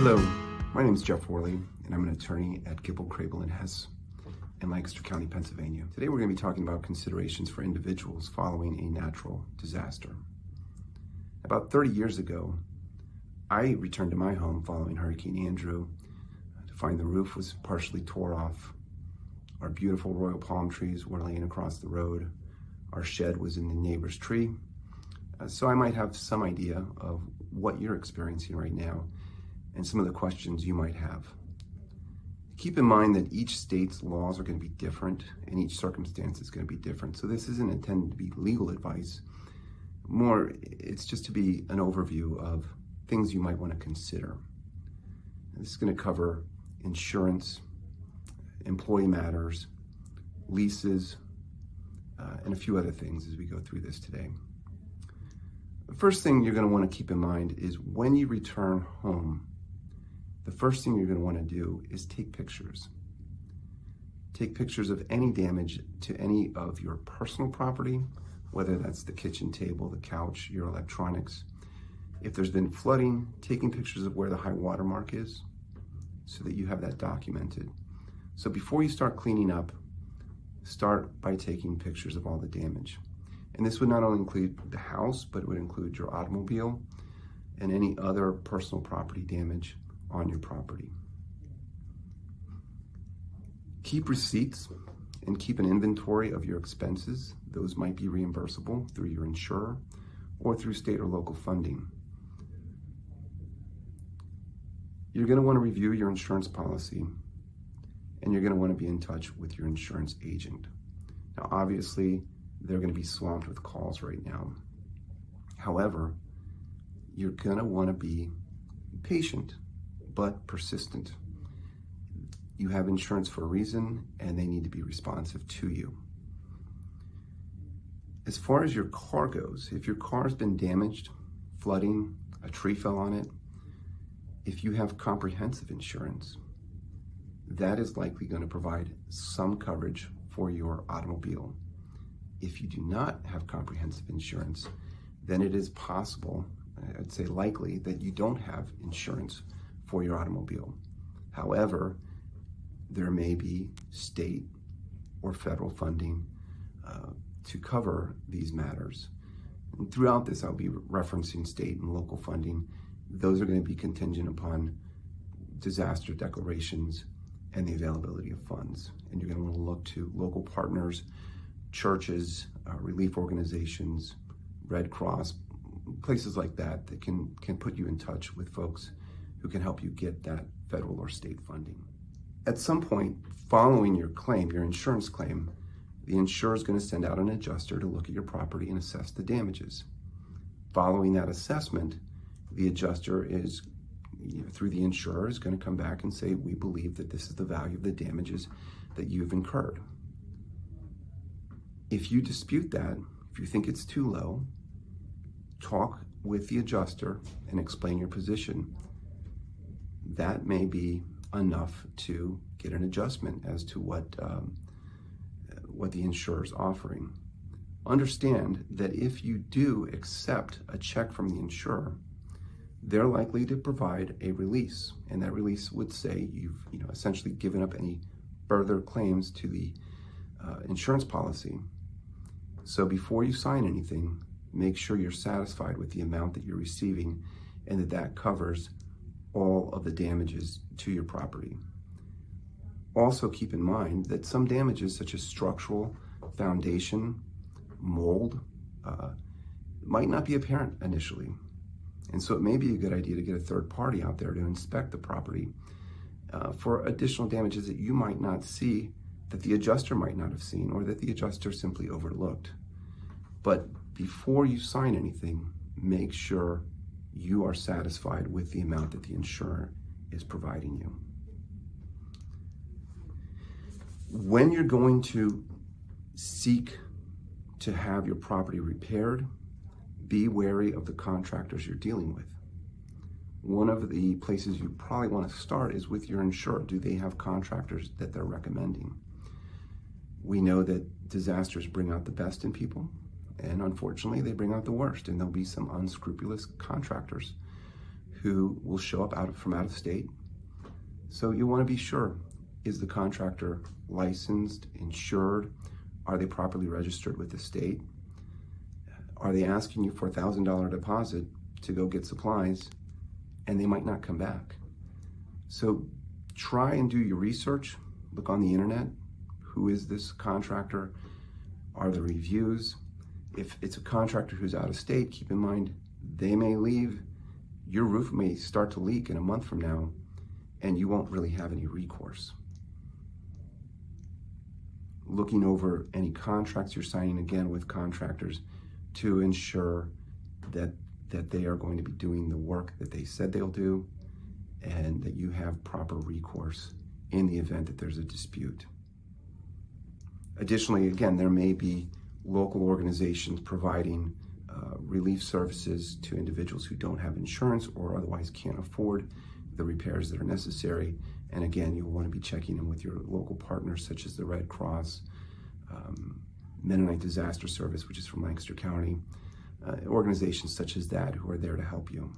Hello, my name is Jeff Worley, and I'm an attorney at Gibble, Crable, and Hess in Lancaster County, Pennsylvania. Today we're going to be talking about considerations for individuals following a natural disaster. About 30 years ago, I returned to my home following Hurricane Andrew to find the roof was partially tore off. Our beautiful royal palm trees were laying across the road. Our shed was in the neighbor's tree. So I might have some idea of what you're experiencing right now and some of the questions you might have. Keep in mind that each state's laws are going to be different and each circumstance is going to be different. So this isn't intended to be legal advice. More, it's just to be an overview of things you might want to consider. This is going to cover insurance, employee matters, leases, and a few other things as we go through this today. The first thing you're going to want to keep in mind is when you return home, the first thing you're going to want to do is take pictures. Take pictures of any damage to any of your personal property, whether that's the kitchen table, the couch, your electronics. If there's been flooding, taking pictures of where the high water mark is so that you have that documented. So before you start cleaning up, start by taking pictures of all the damage. And this would not only include the house, but it would include your automobile and any other personal property damage on your property. Keep receipts and keep an inventory of your expenses. Those might be reimbursable through your insurer or through state or local funding. You're going to want to review your insurance policy, and you're going to want to be in touch with your insurance agent. Now, obviously, they're going to be swamped with calls right now. However, you're going to want to be patient but persistent. You have insurance for a reason, and they need to be responsive to you. As far as your car goes, if your car's been damaged, flooding, a tree fell on it, if you have comprehensive insurance, that is likely going to provide some coverage for your automobile. If you do not have comprehensive insurance, then it is possible, I'd say likely, that you don't have insurance for your automobile. However, there may be state or federal funding to cover these matters. And throughout this, I'll be referencing state and local funding. Those are going to be contingent upon disaster declarations and the availability of funds. And you're going to want to look to local partners, churches, relief organizations, Red Cross, places like that that can put you in touch with folks who can help you get that federal or state funding. At some point following your claim, your insurance claim, the insurer is going to send out an adjuster to look at your property and assess the damages. Following that assessment, the adjuster is, through the insurer, is going to come back and say, we believe that this is the value of the damages that you've incurred. If you dispute that, if you think it's too low, talk with the adjuster and explain your position. That may be enough to get an adjustment as to what the insurer is offering. Understand that if you do accept a check from the insurer, they're likely to provide a release, and that release would say you've essentially given up any further claims to the insurance policy. So before you sign anything, make sure you're satisfied with the amount that you're receiving and that covers all of the damages to your property. Also keep in mind that some damages such as structural, foundation, mold, might not be apparent initially. And so it may be a good idea to get a third party out there to inspect the property for additional damages that you might not see, that the adjuster might not have seen, or that the adjuster simply overlooked. But before you sign anything, make sure you are satisfied with the amount that the insurer is providing you. When you're going to seek to have your property repaired, be wary of the contractors you're dealing with. One of the places you probably want to start is with your insurer. Do they have contractors that they're recommending? We know that disasters bring out the best in people, and unfortunately they bring out the worst, and there'll be some unscrupulous contractors who will show up from out of state. So you want to be sure, is the contractor licensed, insured? Are they properly registered with the state? Are they asking you for a $1,000 deposit to go get supplies and they might not come back? So try and do your research. Look on the internet. Who is this contractor? Are there reviews? If it's a contractor who's out of state, keep in mind they may leave. Your roof may start to leak in a month from now and you won't really have any recourse. Looking over any contracts you're signing again with contractors to ensure that they are going to be doing the work that they said they'll do and that you have proper recourse in the event that there's a dispute. Additionally, again, there may be local organizations providing relief services to individuals who don't have insurance or otherwise can't afford the repairs that are necessary. And again, you'll want to be checking in with your local partners such as the Red Cross, Mennonite Disaster Service, which is from Lancaster County, organizations such as that who are there to help you.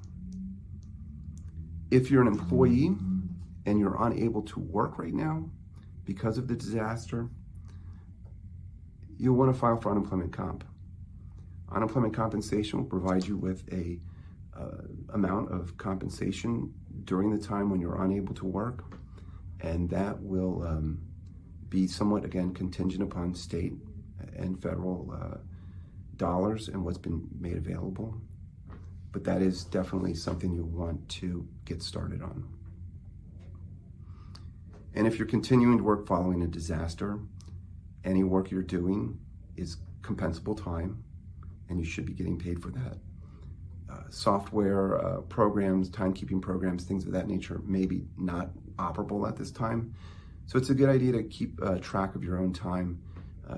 If you're an employee and you're unable to work right now because of the disaster, you'll want to file for unemployment comp. Unemployment compensation will provide you with a amount of compensation during the time when you're unable to work, and that will be somewhat, again, contingent upon state and federal dollars and what's been made available. But that is definitely something you'll want to get started on. And if you're continuing to work following a disaster, any work you're doing is compensable time, and you should be getting paid for that. Software programs, timekeeping programs, things of that nature may be not operable at this time. So it's a good idea to keep track of your own time,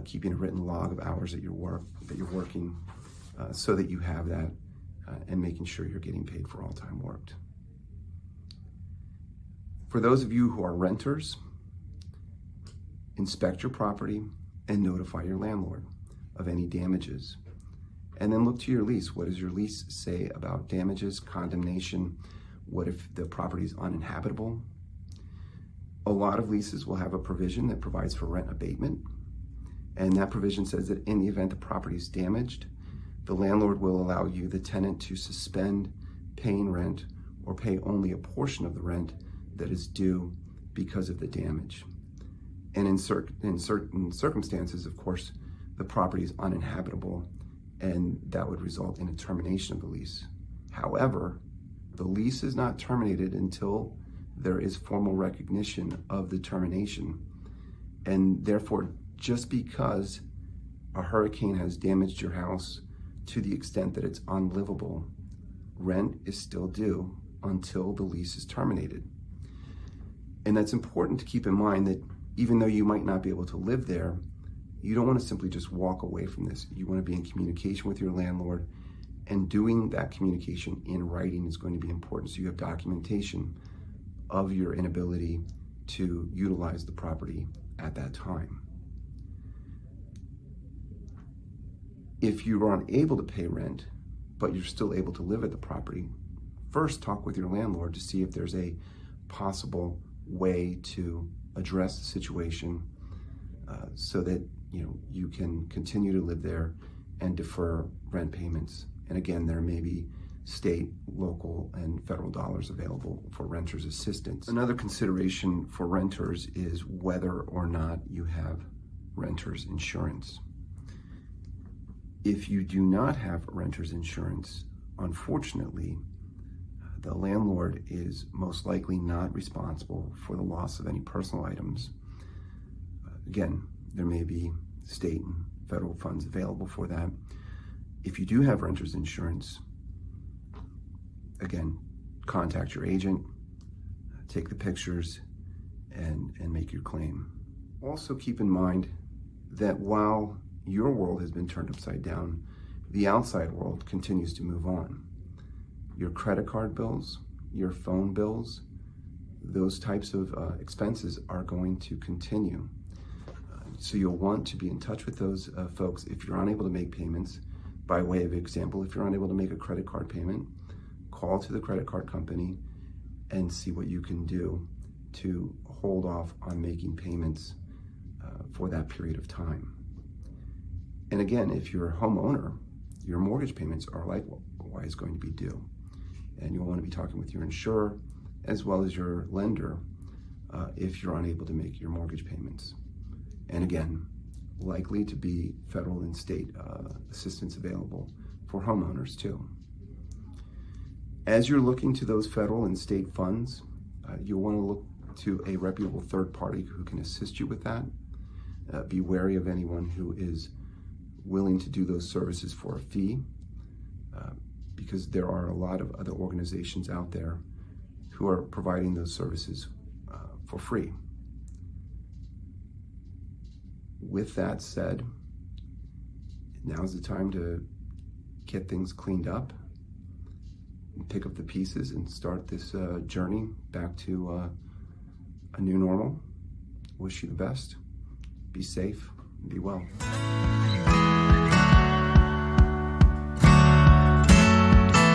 keeping a written log of hours that you're working, so that you have that, and making sure you're getting paid for all time worked. For those of you who are renters, inspect your property and notify your landlord of any damages. And then look to your lease. What does your lease say about damages, condemnation? What if the property is uninhabitable? A lot of leases will have a provision that provides for rent abatement. And that provision says that in the event the property is damaged, the landlord will allow you, the tenant, to suspend paying rent or pay only a portion of the rent that is due because of the damage. And in certain circumstances, of course, the property is uninhabitable, and that would result in a termination of the lease. However, the lease is not terminated until there is formal recognition of the termination. And therefore, just because a hurricane has damaged your house to the extent that it's unlivable, rent is still due until the lease is terminated. And that's important to keep in mind, that even though you might not be able to live there, you don't want to simply just walk away from this. You want to be in communication with your landlord, and doing that communication in writing is going to be important, so you have documentation of your inability to utilize the property at that time. If you are unable to pay rent, but you're still able to live at the property, first talk with your landlord to see if there's a possible way to address the situation, so that you can continue to live there and defer rent payments. And again, there may be state, local, and federal dollars available for renters assistance. Another consideration for renters is whether or not you have renters insurance. If you do not have renters insurance, unfortunately, the landlord is most likely not responsible for the loss of any personal items. Again, there may be state and federal funds available for that. If you do have renters insurance, again, contact your agent, take the pictures, and make your claim. Also keep in mind that while your world has been turned upside down, the outside world continues to move on. Your credit card bills, your phone bills, those types of expenses are going to continue. So you'll want to be in touch with those folks if you're unable to make payments. By way of example, if you're unable to make a credit card payment, call to the credit card company and see what you can do to hold off on making payments for that period of time. And again, if you're a homeowner, your mortgage payments are likewise going to be due. And you'll want to be talking with your insurer as well as your lender if you're unable to make your mortgage payments. And again, likely to be federal and state assistance available for homeowners too. As you're looking to those federal and state funds, you'll want to look to a reputable third party who can assist you with that. Be wary of anyone who is willing to do those services for a fee, because there are a lot of other organizations out there who are providing those services for free. With that said, now's the time to get things cleaned up, and pick up the pieces and start this journey back to a new normal. Wish you the best. Be safe and be well.